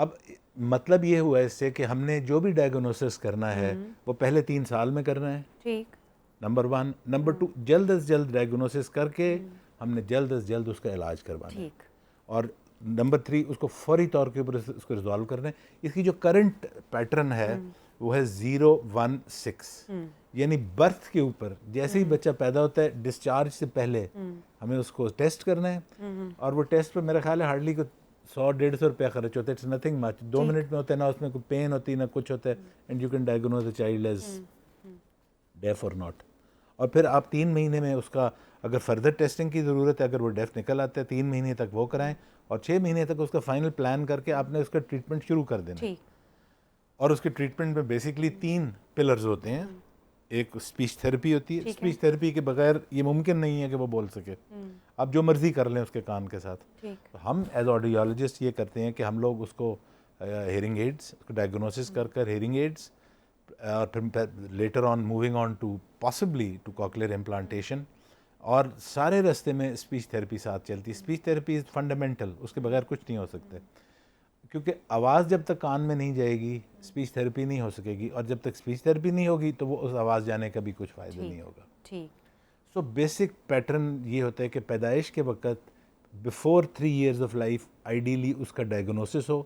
اب مطلب یہ ہوا اس سے کہ ہم نے جو بھی ڈائگنوسس کرنا ہے وہ پہلے 3 سال میں کرنا ہے، ٹھیک، نمبر 1. نمبر 2، جلد از جلد ڈائگنوسس کر کے ہم نے جلد از جلد اس کا علاج کروانا ہے. ٹھیک، اور نمبر 3، اس کو فوری طور کے اوپر اس کو ریزالو کرنا ہے. اس کی جو کرنٹ پیٹرن ہے وہ ہے 0-1-6، یعنی برتھ کے اوپر جیسے ہی بچہ پیدا ہوتا ہے ڈسچارج سے پہلے ہمیں اس کو ٹیسٹ کرنا ہے، اور وہ ٹیسٹ پہ میرا خیال ہے ہارڈلی کو 100-150 روپیہ خرچ ہوتا ہے. It's nothing much. 2 منٹ میں ہوتا ہے، نہ اس میں کوئی پین ہوتی نہ کچھ ہوتا ہے، and you can diagnose a child as deaf or not. اور پھر آپ 3 مہینے میں اس کا اگر فردر ٹیسٹنگ کی ضرورت ہے، اگر وہ ڈیف نکل آتا ہے 3 مہینے تک وہ کرائیں، اور 6 مہینے تک اس کا فائنل پلان کر کے آپ نے اس کا ٹریٹمنٹ شروع کر دینا. ٹھیک، اور اس کے ٹریٹمنٹ میں بیسکلی 3 پلرز ہوتے ہیں. ایک اسپیچ تھیراپی ہوتی ہے. اسپیچ تھیراپی کے بغیر یہ ممکن نہیں ہے کہ وہ بول سکے. آپ جو مرضی کر لیں اس کے کان کے ساتھ. ہم ایز آڈیولوجسٹ یہ کرتے ہیں کہ ہم لوگ اس کو ہیئرنگ ایڈس ڈائگنوسس کر ہیئرنگ ایڈس، اور پھر later on moving on to possibly to cochlear implantation, اور سارے راستے میں اسپیچ تھیراپی ساتھ چلتی ہے. اسپیچ تھیراپی از فنڈامنٹل، اس کے بغیر کچھ نہیں ہو سکتا، کیونکہ آواز جب تک کان میں نہیں جائے گی اسپیچ تھیراپی نہیں ہو سکے گی، اور جب تک اسپیچ تھیراپی نہیں ہوگی تو وہ اس آواز جانے کا بھی کچھ فائدہ نہیں ہوگا. سو بیسک پیٹرن یہ ہوتا ہے کہ پیدائش کے وقت before 3 years of life ideally اس کا ڈائگنوسس ہو.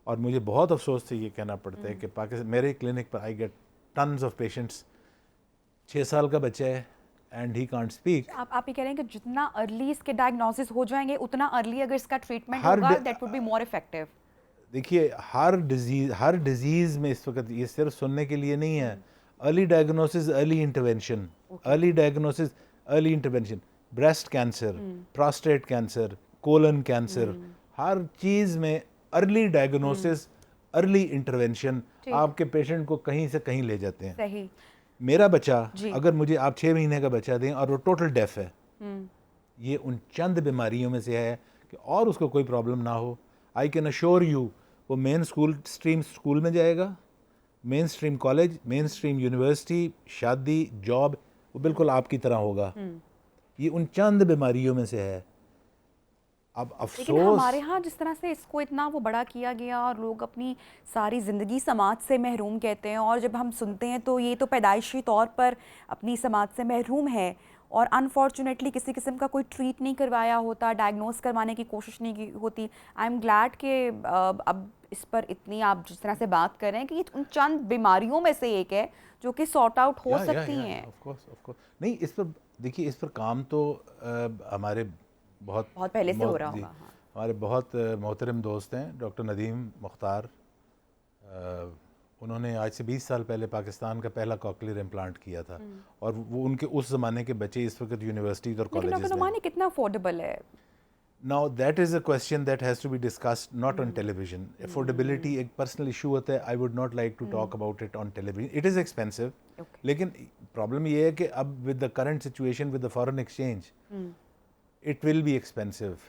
اور مجھے بہت افسوس سے یہ کہنا پڑتا ہے کہ پاکستان میرے کلینک پر I get tons of patients, 6 سال کا بچہ ہے اینڈ ہی کانٹ اسپیک. آپ یہ کہہ رہے ہیں کہ جتنا ارلی اس کے ڈائگنوسس ہو جائیں گے اتنا ارلی اگر اس کا ٹریٹمنٹ ہوگا that would be more effective. دیکھیے ہر ڈیزیز میں اس وقت یہ صرف سننے کے لیے نہیں ہے. Early diagnosis, early intervention, early diagnosis, early intervention. Breast cancer, prostate cancer, colon cancer, ہر چیز میں ارلی ڈائگنوسس، ارلی انٹرونشن آپ کے پیشنٹ کو کہیں سے کہیں لے جاتے ہیں. صحیح. میرا بچہ اگر مجھے آپ 6 مہینے کا بچہ دیں اور وہ ٹوٹل ڈیف ہے، یہ ان چند بیماریوں میں سے ہے کہ اور اس کو کوئی پرابلم نہ ہو. آئی کین اشور یو وہ مین اسٹریم اسکول میں جائے گا، مین اسٹریم کالج، مین اسٹریم یونیورسٹی، شادی، جاب، وہ بالکل آپ کی طرح ہوگا. یہ ان چند بیماریوں میں سے ہے. اب افسوس لیکن ہمارے ہاں جس طرح سے اس کو اتنا وہ بڑا کیا گیا اور لوگ اپنی ساری زندگی سماج سے محروم کہتے ہیں، اور جب ہم سنتے ہیں تو یہ تو پیدائشی طور پر اپنی سماج سے محروم ہے، اور انفارچونیٹلی کسی قسم کا کوئی ٹریٹ نہیں کروایا ہوتا، ڈائگنوز کروانے کی کوشش نہیں کی ہوتی. آئی ایم گلیڈ کہ اب اس پر اتنی آپ جس طرح سے بات کر رہے ہیں کہ یہ ان چند بیماریوں میں سے ایک ہے جو کہ سارٹ آؤٹ ہو سکتی ہیں. نہیں، اس پر دیکھیے، اس پر کام تو ہمارے بہت پہلے سے ہو رہا ہوگا. ہمارے بہت محترم دوست ہیں ڈاکٹر ندیم مختار، انہوں نے آج سے 20 سال پہلے پاکستان کا پہلا کوکلیئر امپلانٹ کیا تھا، اور وہ ان کے اس زمانے کے بچے اس وقت یونیورسٹیز اور کالجز میں. لیکن ڈاکٹر نعمانی کتنا افورڈیبل ہے؟ Now that is a question that has to be discussed not on television. Affordability ایک personal issue ہوتا ہے. I would not like to talk about it on television. It is expensive. لیکن problem یہ ہے کہ اب with the current situation with the foreign exchange, it will be expensive.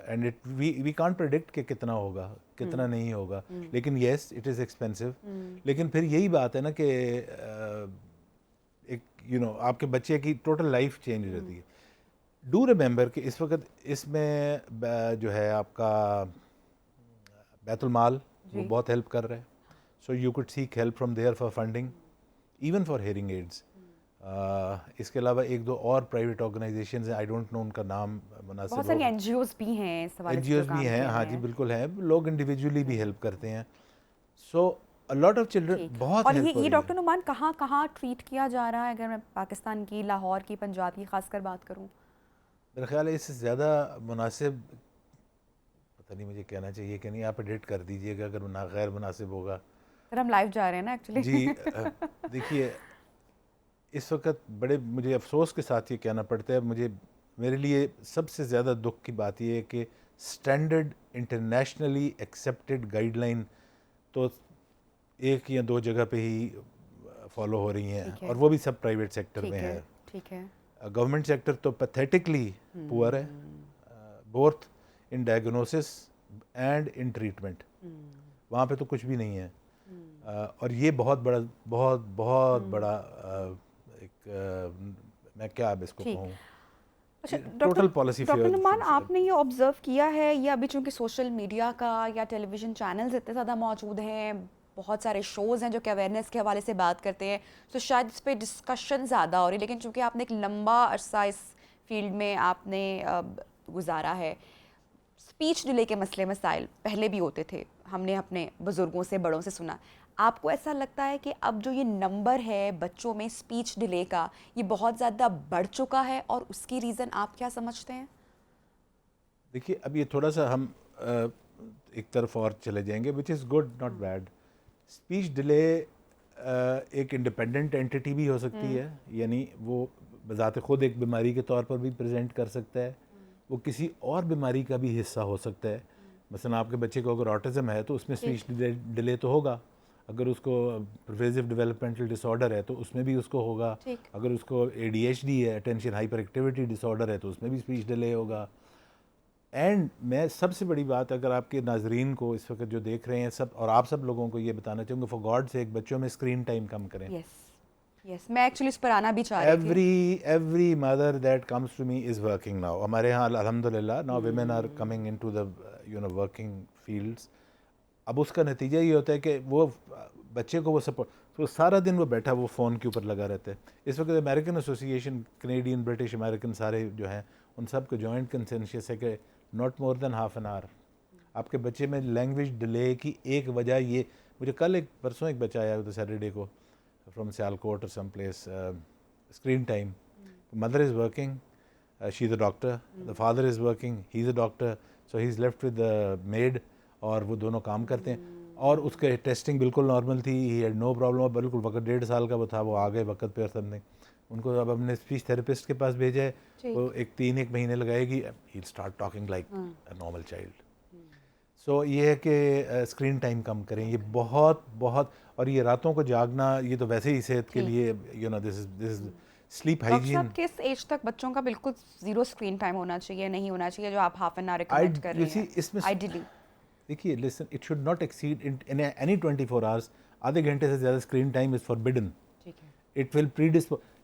And we can't predict کہ کتنا ہوگا کتنا نہیں ہوگا. لیکن yes, it is expensive. لیکن پھر یہی بات ہے نا کہ ایک آپ کے بچے کی ٹوٹل لائف چینج ہو جاتی ہے. ڈو ریمبر کہ اس وقت اس میں جو ہے آپ کا بیت المال وہ بہت ہیلپ کر رہا ہے. So you could seek help from there for funding even for hearing aids. اس کے علاوہ 1-2 اور پرائیویٹ آرگنائزیشنز ہیں، آئی ڈونٹ نو ان کا نام مناسب. بہت ساری این جی اوز بھی ہیں، بھی ہیں. ہاں جی بالکل ہیں. لوگ انڈیویجولی بھی ہیلپ کرتے ہیں. سو a lot of children بہت اور ہیلپ. یہ ڈاکٹر نعمان کہاں ٹریٹ کیا جا رہا ہے؟ اگر میں پاکستان کی، لاہور کی، پنجاب کی خاص کر بات کروں، میرا خیال ہے اس سے زیادہ مناسب، پتہ نہیں مجھے کہنا چاہیے کہ نہیں، آپ ایڈٹ کر دیجئے گا اگر غیر مناسب ہوگا. سر ہم لائیو جا رہے ہیں نا ایکچولی. جی دیکھیے اس وقت بڑے مجھے افسوس کے ساتھ یہ کہنا پڑتا ہے، میرے لیے سب سے زیادہ دکھ کی بات یہ ہے کہ standard internationally accepted guide line تو 1 یا 2 جگہ پہ ہی فالو ہو رہی ہیں، اور وہ بھی سب پرائیویٹ سیکٹر میں ہے. ٹھیک ہے. گورنمنٹ سیکٹر تو پیتھیٹکلی پور ہے، both in diagnosis and in treatment. وہاں پہ تو کچھ بھی نہیں ہے. اور یہ بہت بڑا ایک میں کیا اب اس کو کہوں. ٹوٹل پالیسی ڈاکٹر نعمان آپ نے یہ آبزرو کیا ہے، یہ ابھی چونکہ سوشل میڈیا کا یا ٹیلی ویژن چینلز اتنے زیادہ موجود ہیں، بہت سارے شوز ہیں جو کہ اویئرنیس کے حوالے سے بات کرتے ہیں، تو شاید اس پہ ڈسکشن زیادہ ہو رہی ہے، لیکن چونکہ آپ نے ایک لمبا عرصہ اس فیلڈ میں آپ نے گزارا ہے، اسپیچ ڈیلے کے مسائل پہلے بھی ہوتے تھے، ہم نے اپنے بزرگوں سے بڑوں سے سنا، آپ کو ایسا لگتا ہے کہ اب جو یہ نمبر ہے بچوں میں اسپیچ ڈیلے کا یہ بہت زیادہ بڑھ چکا ہے، اور اس کی ریزن آپ کیا سمجھتے ہیں؟ دیکھیے اب یہ تھوڑا سا ہم ایک طرف اور چلے جائیں گے، which is good not bad. Speech delay ایک انڈیپینڈنٹ اینٹی بھی ہو سکتی ہے، یعنی وہ بذات خود ایک بیماری کے طور پر بھی پریزنٹ کر سکتا ہے، وہ کسی اور بیماری کا بھی حصہ ہو سکتا ہے. مثلا آپ کے بچے کو اگر آٹزم ہے تو اس میں اسپیچ ڈیلے تو ہوگا، اگر اس کو پروفیسو ڈیولپمنٹل ڈس آرڈر ہے تو اس میں بھی اس کو ہوگا، اگر اس کو اے ڈی ایچ ڈی ہے اٹینشن ہائپر ایکٹیویٹی ڈس آرڈر ہے تو اس میں بھی اسپیچ ڈیلے ہوگا. اینڈ میں سب سے بڑی بات اگر آپ کے ناظرین کو اس وقت جو دیکھ رہے ہیں سب اور آپ سب لوگوں کو یہ بتانا چاہوں گا، فار گاڈ سے ایک بچوں میں اسکرین ٹائم کم کریں. یس میں ایکچولی اس پر آنا بھی چاہ رہی تھی. Every mother that comes to me is working now. ہمارے یہاں الحمدللہ now women are coming in to the working fields. اب اس کا نتیجہ یہ ہوتا ہے کہ وہ بچے کو وہ سپورٹ، تو سارا دن وہ بیٹھا وہ فون کے اوپر لگا رہتا ہے. اس وقت امریکن ایسوسی ایشن، کینیڈین، برٹش، امریکن سارے جو ہیں ان سب کو جوائنٹ کنسنسس ہے کہ not more than half an hour. آپ کے بچے میں لینگویج ڈیلے کی ایک وجہ یہ، مجھے کل پرسوں ایک بچہ آیا سیٹرڈے کو فرام سیالکوٹ اور some place, screen time. Mother is working, she is a doctor, the father is working, he is a doctor, so he is left with made, اور وہ دونوں کام کرتے ہیں. اور اس کے ٹیسٹنگ بالکل نارمل تھی، ہی ہیڈ نو پرابلم، بالکل وقت 1.5 سال کا وہ تھا، وہ آ گئے وقت پہ اور سب نے ان کو اب ہم نے اسپیچ تھراپسٹ کے پاس بھیجا ہے، وہ 1 مہینے لگائے گی، he start talking like a normal child. So یہ ہے کہ اسکرین ٹائم کم کریں، یہ بہت بہت، اور یہ راتوں کو جاگنا یہ تو ویسے ہی صحت کے لیے دس از سلیپ ہائیجین. کس ایج تک بچوں کا بالکل زیرو اسکرین ٹائم ہونا چاہیے، نہیں ہونا چاہیے جو آپ ہاف این آور ریکمینڈ کر رہے ہیں اس میں آئیڈیلی؟ دیکھیے listen, it should not exceed in any 24 hours. آدھے گھنٹے سے زیادہ screen time is forbidden. It will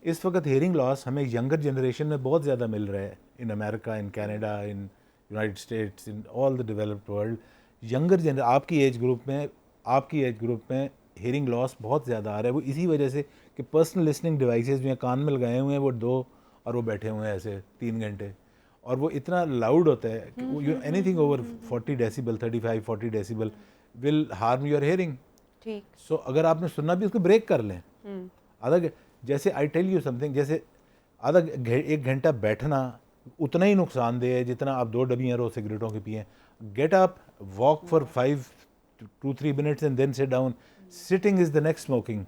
اس وقت ہیئرنگ لاس ہمیں ینگر جنریشن میں بہت زیادہ مل رہا ہے، in America, in Canada, in United States, in all the developed world. Younger آپ کی ایج گروپ میں ہیئرنگ لاس بہت زیادہ آ رہا ہے. وہ اسی وجہ سے کہ پرسنل لسننگ ڈیوائسیز جو ہیں کان میں لگائے ہوئے ہیں وہ 2 اور وہ بیٹھے ہوئے ہیں ایسے 3 گھنٹے، اور وہ اتنا لاؤڈ ہوتا ہے کہ anything over 40 decibel 35-40 decibel will harm your hearing. So اگر آپ نے سننا بھی اس کو بریک کر لیں آدھا، جیسے I tell you some thing, جیسے آدھا 1 گھنٹہ بیٹھنا اتنا ہی نقصان دہ ہے جتنا آپ 2 ڈبیاں روز سگریٹوں کی پئیں. Get up, walk for 5-3 minutes and then sit down. Sitting is the next smoking.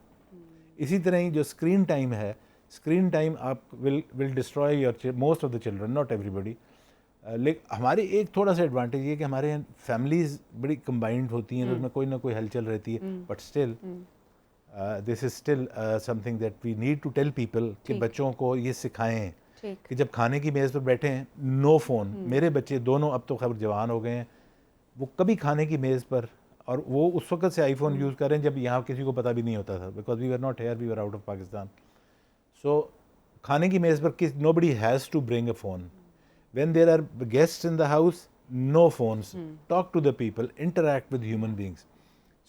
اسی طرح ہی جو اسکرین ٹائم ہے، اسکرین ٹائم آپ will destroy your most of the children, not everybody. لیکن ہمارے ایک تھوڑا سا ایڈوانٹیج یہ کہ ہمارے یہاں فیملیز بڑی کمبائنڈ ہوتی ہیں، اس میں کوئی نہ کوئی ہلچل رہتی ہے. But still this is still something that we need to tell people کہ بچوں کو یہ سکھائیں کہ جب کھانے کی میز پر بیٹھے ہیں نو فون. میرے بچے دونوں اب تو خبر جوان ہو گئے ہیں، وہ کبھی کھانے کی میز پر، اور وہ اس وقت سے آئی فون یوز کر رہے ہیں جب یہاں کسی کو پتہ بھی نہیں ہوتا تھا، because we are not here, we are out of Pakistan. So کھانے کی میز پر nobody has to bring a phone. When there are guests in the house, no phones, talk to the people, interact with human beings.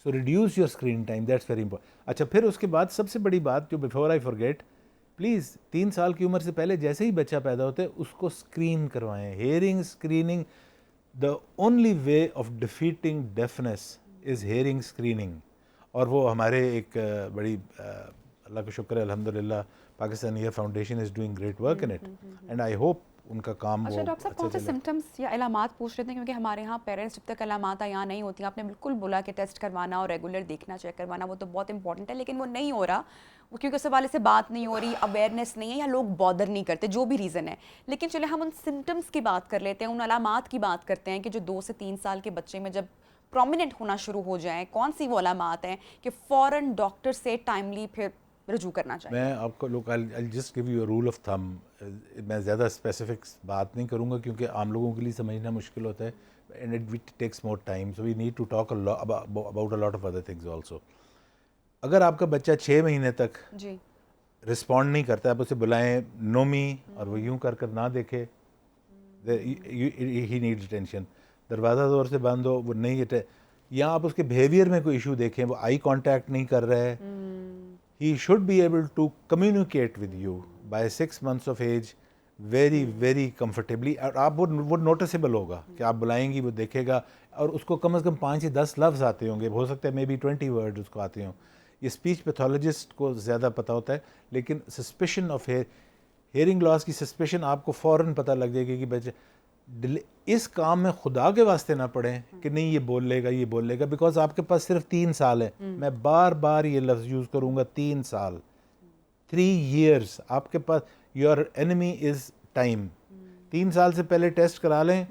So reduce your screen time, that's very important. اچھا پھر اس کے بعد سب سے بڑی بات جو before I forget, please 3 سال کی عمر سے پہلے جیسے ہی بچہ پیدا ہوتا ہے اس کو اسکرین کروائیں. Hearing screening, the only way of defeating defence is hearing screening. اور وہ ہمارے ایک بڑی اللہ کا شکر ہے الحمدللہ Pakistan air foundation is doing great work in it, and I hope ان کا کام. اچھا ڈاکٹر صاحب، کون سے سمٹمس یا علامات پوچھ رہے تھے، کیونکہ ہمارے یہاں پیرنٹس جب تک علامات یہاں نہیں ہوتی ہیں، آپ نے بالکل بولا کہ ٹیسٹ کروانا اور ریگولر دیکھنا، چیک کروانا، وہ تو بہت امپورٹنٹ ہے، لیکن وہ نہیں ہو رہا، وہ کیونکہ اس حوالے سے بات نہیں ہو رہی، اویئرنیس نہیں ہے، یا لوگ بادر نہیں کرتے، جو بھی ریزن ہے. لیکن چلے ہم ان سمٹمس کی بات کر لیتے ہیں، ان علامات کی بات کرتے ہیں کہ جو 2 سے 3 سال کے بچے میں جب پرومیننٹ ہونا شروع ہو جائیں، کون سی وہ علامات ہیں کہ فوراً ڈاکٹر سے ٹائملی پھر رجوع کرنا چاہیے؟ میں آپ کو لوگ I'll just give you a rule of thumb. میں زیادہ اسپیسیفکس بات نہیں کروں گا کیونکہ عام لوگوں کے لیے سمجھنا مشکل ہوتا ہے، and it takes more time, so we need to talk about a lot of other things also. اگر آپ کا بچہ 6 مہینے تک رسپونڈ نہیں کرتا, آپ اسے بلائیں نومی اور وہ یوں کر کر نہ دیکھے, ہی نیڈز اٹینشن. دروازہ زور سے بند ہو وہ نہیں, یا آپ اس کے بیہیویئر میں کوئی ایشو دیکھیں, وہ آئی کانٹیکٹ نہیں کر رہا ہے, he should be able to communicate with you by 6 months of age very very comfortably. اور آپ وہ نوٹسیبل ہوگا کہ آپ بلائیں گی, وہ دیکھے گا, اور اس کو کم از کم 5 سے 10 لفظ آتے ہوں گے, ہو سکتا ہے مے بی 20 ورڈ اس کو آتے ہوں. یہ اسپیچ پیتھولوجسٹ کو زیادہ پتہ ہوتا ہے, لیکن سسپیشن آف ہیئرنگ لاس کی سسپیشن آپ کو فوراً پتہ لگ جائے گی کہ بچے اس کام میں خدا کے واسطے نہ پڑیں کہ نہیں یہ بول لے گا, یہ بول لے گا, بیکاز آپ کے پاس صرف 3 سال ہے. میں بار بار یہ لفظ یوز کروں گا, 3 سال, 3 years. آپ کے پاس یور انیمی از ٹائم. 3 سال سے پہلے ٹیسٹ کرا لیں,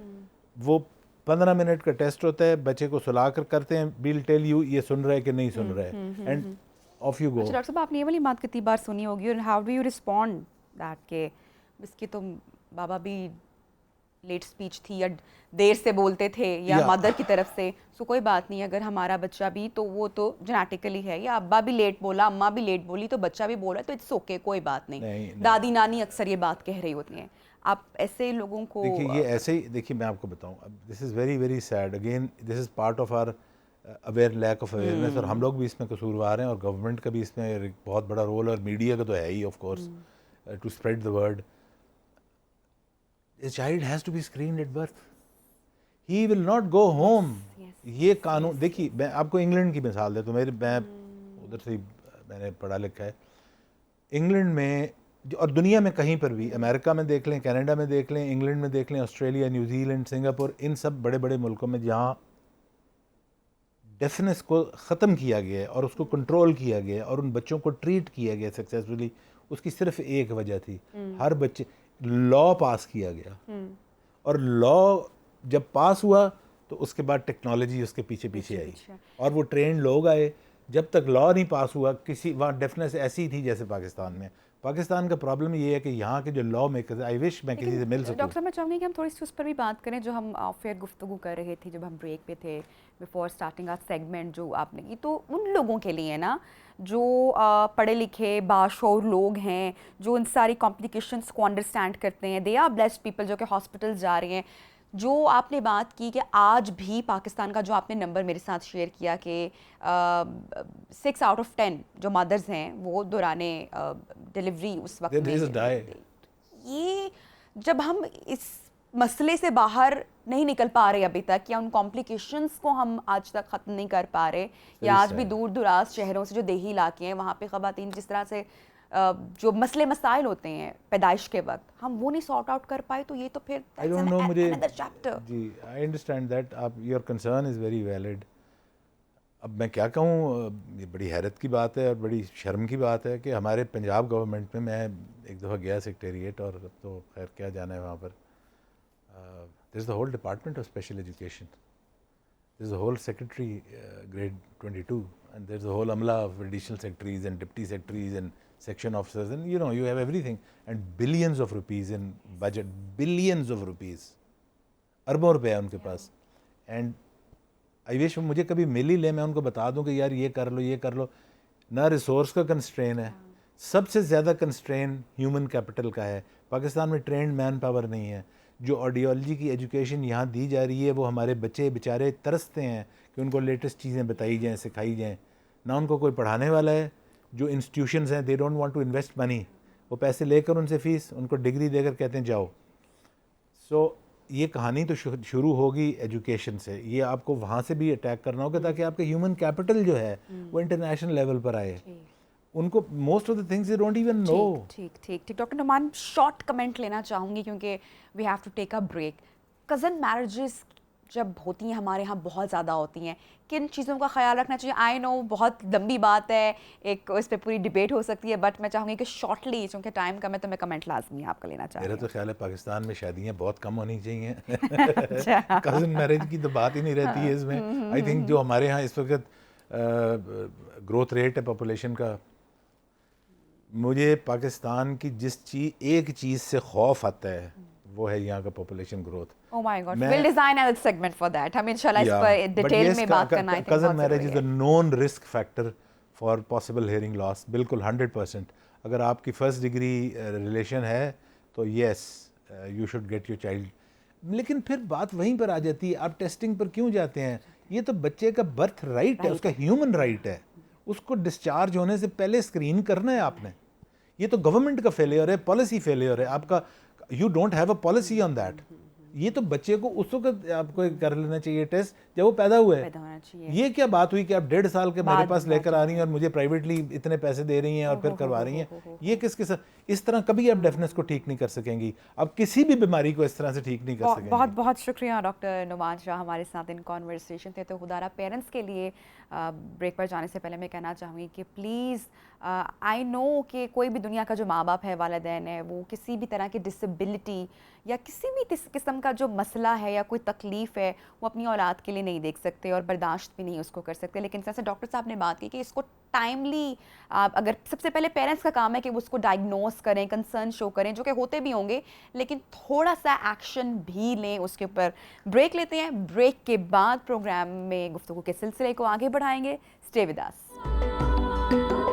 وہ 15 منٹ کا ٹیسٹ ہوتا ہے, بچے کو سلا کر کرتے ہیں, ویل ٹیل یو یہ سن رہا ہے کہ نہیں سن رہا ہے, اینڈ آف یو گو. اچھا ڈاکٹر صاحب, آپ نے یہ والی بات کتنی بار سنی ہوگی, اور how do you respond that کہ اس کی تو بابا بھی لیٹ اسپیچ تھی یا دیر سے بولتے تھے یا مدر کی طرف سے, سو کوئی بات نہیں, اگر ہمارا بچہ بھی تو وہ تو جینیٹیکلی ہے, یا ابا بھی لیٹ بولا, اماں بھی لیٹ بولی, تو بچہ بھی بول رہا ہے تو اٹس اوکے, کوئی بات نہیں. دادی نانی اکثر یہ بات کہہ رہی ہوتی ہیں. آپ ایسے لوگوں کو دیکھیے, یہ ایسے ہی دیکھیے, میں آپ کو بتاؤں, this is very very sad, again this is part of our lack of awareness, اور ہم لوگ بھی اس میں قصوروار ہیں, اور گورنمنٹ کا بھی اس میں ایک بہت بڑا رول, اور میڈیا کا تو ہے ہی of course, to spread the word. A child has to be screened at birth. He will not go home. یہ قانون دیکھیے, میں آپ کو انگلینڈ کی مثال دیتا ہوں, میں ادھر سے میں نے پڑھا لکھا ہے. انگلینڈ میں اور دنیا میں کہیں پر بھی, امریکہ میں دیکھ لیں, کینیڈا میں دیکھ لیں, انگلینڈ میں دیکھ لیں, آسٹریلیا, نیوزی لینڈ, سنگاپور, ان سب بڑے بڑے ملکوں میں جہاں ڈیفنس کو ختم کیا گیا ہے اور اس کو کنٹرول کیا گیا اور ان بچوں کو ٹریٹ کیا گیا سکسیزفلی, اس کی صرف ایک وجہ تھی, ہر بچے لا پاس کیا گیا, اور لا جب پاس ہوا تو اس کے بعد ٹیکنالوجی اس کے پیچھے پیچھے آئی, اور وہ ٹرینڈ لوگ آئے. جب تک لا نہیں پاس ہوا, کسی وہاں ڈیفنس ایسی تھی جیسے پاکستان میں. پاکستان کا پرابلم یہ ہے کہ یہاں کے جو لا میکرز, آئی وش میں کسی سے مل سکوں. ڈاکٹر صاحب, میں چاہوں گی کہ ہم تھوڑی سی اس پر بھی بات کریں جو ہم آف ایئر گفتگو کر رہے تھے جب ہم بریک پہ تھے, بیفور اسٹارٹنگ آر سیگمنٹ جو آپ نے کی, تو ان لوگوں کے لیے نا جو پڑھے لکھے باشعور لوگ ہیں, جو ان ساری کمپلیکیشنس کو انڈرسٹینڈ کرتے ہیں, دے آر بلیسڈ پیپل جو کہ ہاسپٹلس جا رہے ہیں. جو آپ نے بات کی کہ آج بھی پاکستان کا جو آپ نے نمبر میرے ساتھ شیئر کیا کہ 6 out of 10 جو مدرز ہیں وہ دوران ڈیلیوری اس وقت میں, یہ جب ہم اس مسئلے سے باہر نہیں نکل پا رہے ابھی تک, یا ان کمپلیکیشنز کو ہم آج تک ختم نہیں کر پا رہے, یا آج بھی دور دراز شہروں سے جو دیہی علاقے ہیں وہاں پہ خواتین جس طرح سے جو مسئلے مسائل ہوتے ہیں پیدائش کے وقت ہم وہ نہیں سارٹ آؤٹ کر پائے, تو یہ تو پھر another chapter. جی, I understand that, your concern is very valid. اب میں کیا کہوں, یہ بڑی حیرت کی بات ہے اور بڑی شرم کی بات ہے کہ ہمارے پنجاب گورنمنٹ میں ایک دفعہ گیا سیکریٹریٹ, اور تو خیر کیا جانا ہے وہاں پر, there is the whole department of special education, there is the whole secretary grade 22, and there is the whole عملہ of additional secretaries and deputy secretaries and section officers, and you know you have everything, and billions of rupees in budget, billions of rupees, اربوں روپے ان کے پاس. And I وش مجھے کبھی مل ہی لے, میں ان کو بتا دوں کہ یار یہ کر لو, یہ کر لو. نہ ریسورس کا کنسٹرین ہے, سب سے زیادہ کنسٹرین ہیومن کیپٹل کا ہے. پاکستان میں ٹرینڈ مین پاور نہیں ہے. جو آڈیولوجی کی ایجوکیشن یہاں دی جا رہی ہے وہ ہمارے بچے بیچارے ترستے ہیں کہ ان کو لیٹسٹ چیزیں بتائی جائیں, سکھائی جائیں. نہ ان کو کوئی پڑھانے والا ہے. جو انسٹیٹیوشنز ہیں they don't want to invest money, وہ پیسے لے کر ان سے فیس, ان کو ڈگری دے کر کہتے ہیں جاؤ. سو یہ کہانی تو شروع ہوگی ایجوکیشن سے, یہ آپ کو وہاں سے بھی اٹیک کرنا ہوگا تاکہ آپ کا ہیومن کیپٹل جو ہے وہ انٹرنیشنل لیول پر آئے. ان کو most of the things they don't even know. ٹھیک ٹھیک ٹھیک. ڈاکٹر نعمان, شارٹ کمنٹ لینا چاہوں گی کیونکہ we have to take a break. Cousin marriages جب ہوتی ہیں ہمارے یہاں بہت زیادہ ہوتی ہیں, کن چیزوں کا خیال رکھنا چاہیے؟ آئی نو بہت لمبی بات ہے, ایک اس پہ پوری ڈبیٹ ہو سکتی ہے, بٹ میں چاہوں گی کہ شارٹلی, چونکہ ٹائم کم ہے تو میں کمنٹ لازمی آپ کا لینا چاہوں گی. میرا تو خیال ہے پاکستان میں شادیاں بہت کم ہونی چاہیے, کزن میرج کی تو بات ہی نہیں رہتی ہے اس میں. آئی تھنک جو ہمارے یہاں اس وقت گروتھ ریٹ ہے پاپولیشن کا, مجھے پاکستان کی ایک چیز سے خوف آتا ہے وہ ہے یہاں کا population growth. Oh my God, we'll design a segment for that. ہم انشاءاللہ اس پر ڈیٹیل میں بات کرنا ہے. Cousin marriage is a known risk factor for possible hearing loss, بالکل 100%. اگر آپ کی فرسٹ ڈگری ریلیشن ہے تو yes you should get your child. لیکن پھر بات وہیں پر آ جاتی ہے, آپ ٹیسٹنگ پر کیوں جاتے ہیں؟ یہ تو بچے کا برتھ رائٹ ہے, اس کا ہیومن رائٹ ہے, اس کو ڈسچارج ہونے سے پہلے اسکرین کرنا ہے آپ نے. یہ تو گورنمنٹ کا فیلیئر ہے, پالیسی فیلیئر ہے آپ کا. You don't have a policy on that. یہ تو بچے کو اس وقت آپ کو کر لینا چاہیے ٹیسٹ جب وہ پیدا ہوا ہے. یہ کیا بات ہوئی کہ آپ 1.5 سال کے میرے پاس لے کر آ رہی ہیں اور مجھے پرائیویٹلی اتنے پیسے دے رہی ہیں اور پھر کروا رہی ہیں؟ یہ کس کے ساتھ؟ اس طرح کبھی آپ ڈیفنس کو ٹھیک نہیں کر سکیں گی, آپ کسی بھی بیماری کو اس طرح سے ٹھیک نہیں کر سکیں گی. بہت بہت شکریہ ڈاکٹر نعمان شاہ ہمارے ساتھ ان کانورسیشن تھے. تو خدا را پیرنٹس کے لیے بریک پر جانے سے پہلے میں کہنا چاہوں گی کہ پلیز آئی نو کہ کوئی بھی دنیا کا جو ماں باپ ہے, والدین ہے, وہ کسی بھی طرح کی ڈسیبلٹی یا کسی بھی قسم کا جو مسئلہ ہے یا کوئی تکلیف ہے وہ اپنی اولاد کے لیے نہیں دیکھ سکتے اور برداشت بھی نہیں اس کو کر سکتے. لیکن جیسے ڈاکٹر صاحب نے بات کی کہ اس کو ٹائملی اگر سب سے پہلے پیرنٹس کا کام ہے کہ وہ اس کو ڈائگنوز کریں, کنسرن شو کریں, جو کہ ہوتے بھی ہوں گے, لیکن تھوڑا سا ایکشن بھی لیں اس کے اوپر. بریک لیتے ہیں, بریک کے بعد پروگرام میں گفتگو کے سلسلے کو آگے بڑھائیں گے. Stay with us.